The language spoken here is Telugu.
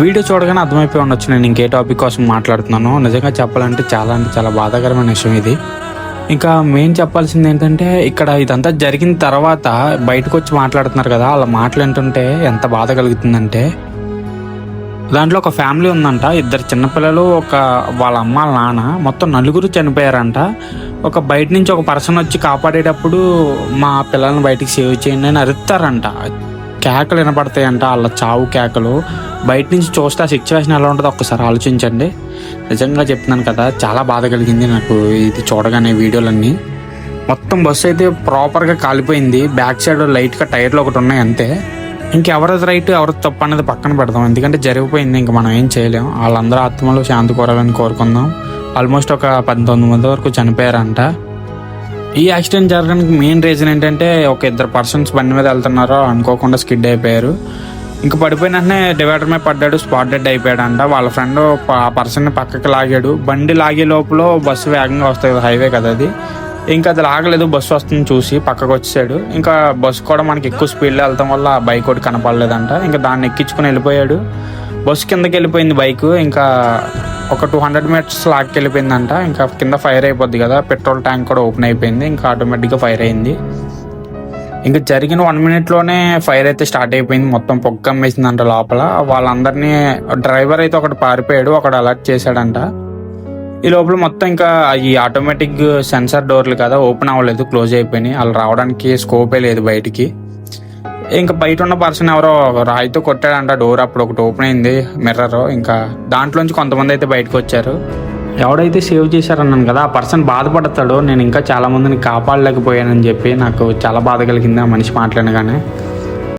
వీడియో చూడగానే అర్థమైపోయి ఉండొచ్చు నేను ఇంకే టాపిక్ కోసం మాట్లాడుతున్నాను. నిజంగా చెప్పాలంటే చాలా బాధాకరమైన విషయం ఇది. ఇంకా మెయిన్ చెప్పాల్సింది ఏంటంటే, ఇక్కడ ఇదంతా జరిగిన తర్వాత బయటకు వచ్చి మాట్లాడుతున్నారు కదా, వాళ్ళ మాటలు ఏంటంటే ఎంత బాధ కలుగుతుందంటే, దాంట్లో ఒక ఫ్యామిలీ ఉందంట, 2 చిన్నపిల్లలు, వాళ్ళ అమ్మ వాళ్ళ నాన్న, మొత్తం 4 చనిపోయారంట. బయట నుంచి ఒక పర్సన్ వచ్చి కాపాడేటప్పుడు మా పిల్లల్ని బయటికి సేవ్ చేయండి అని అరుస్తారంట. కేకలు వినపడతాయంట, వాళ్ళ చావు కేకలు. బయట నుంచి చూస్తే ఆ సిచ్యువేషన్ ఎలా ఉంటుందో ఒక్కసారి ఆలోచించండి. నిజంగా చెప్తున్నాను కదా, చాలా బాధ కలిగింది నాకు ఇది చూడగానే. వీడియోలన్నీ మొత్తం బస్సు అయితే ప్రాపర్గా కాలిపోయింది. బ్యాక్ సైడ్ లైట్గా టైర్లు ఒకటి ఉన్నాయి అంతే. ఇంకెవరిది రైట్ ఎవరిది తప్పు అనేది పక్కన పెడదాం, ఎందుకంటే జరిగిపోయింది, ఇంక మనం ఏం చేయలేం. వాళ్ళందరూ ఆత్మలు శాంతి కోరాలని కోరుకుందాం. ఆల్మోస్ట్ ఒక 19 మంది వరకు చనిపోయారంట. ఈ యాక్సిడెంట్ జరగడానికి మెయిన్ రీజన్ ఏంటంటే, 2 పర్సన్స్ బండి మీద వెళ్తున్నారో అనుకోకుండా స్కిడ్ అయిపోయారు. ఇంకా పడిపోయిన వెంటనే డివైడర్ మీద పడ్డాడు, స్పాట్ డెడ్ అయిపోయాడంట. వాళ్ళ ఫ్రెండ్ ఆ పర్సన్ని పక్కకి లాగాడు. బండి లాగే లోపల బస్సు వేగంగా వస్తుంది, హైవే కదా అది. ఇంకా అది లాగలేదు, బస్సు వస్తుంది చూసి పక్కకు వచ్చాడు. ఇంకా బస్సు కూడా మనకి ఎక్కువ స్పీడ్లో వెళ్తాం వల్ల ఆ బైక్ ఒకటి కనపడలేదంట. ఇంకా దాన్ని ఎక్కించుకుని వెళ్ళిపోయాడు. బస్సు కిందకి వెళ్ళిపోయింది బైక్. ఇంకా ఒక 200 మీటర్స్ లాక్కి వెళ్ళిపోయిందంట. ఇంకా కింద ఫైర్ అయిపోద్ది కదా, పెట్రోల్ ట్యాంక్ కూడా ఓపెన్ అయిపోయింది. ఇంకా ఆటోమేటిక్గా ఫైర్ అయింది. ఇంకా జరిగిన 1 మినిట్లోనే ఫైర్ అయితే స్టార్ట్ అయిపోయింది. మొత్తం పొగ కమ్మేసిందంట లోపల. వాళ్ళందరినీ డ్రైవర్ అయితే ఒకటి పారిపోయాడు, ఒకడు అలర్ట్ చేశాడంట. ఈ లోపల మొత్తం ఇంకా ఈ ఆటోమేటిక్ సెన్సార్ డోర్లు కదా, ఓపెన్ అవ్వలేదు, క్లోజ్ అయిపోయినాయి. వాళ్ళు రావడానికి స్కోపే లేదు బయటికి. ఇంకా బయట ఉన్న పర్సన్ ఎవరో రాయితో కొట్టాడంట డోర్. అప్పుడు ఒకటి ఓపెన్ అయింది మిర్రర్. ఇంకా దాంట్లోంచి కొంతమంది అయితే బయటకు వచ్చారు. ఎవడైతే సేవ్ చేశారన్నాను కదా, ఆ పర్సన్ బాధపడతాడు, నేను ఇంకా చాలా మందిని కాపాడలేకపోయానని చెప్పి. నాకు చాలా బాధ కలిగింది ఆ మనిషి మాట్లాడగానే.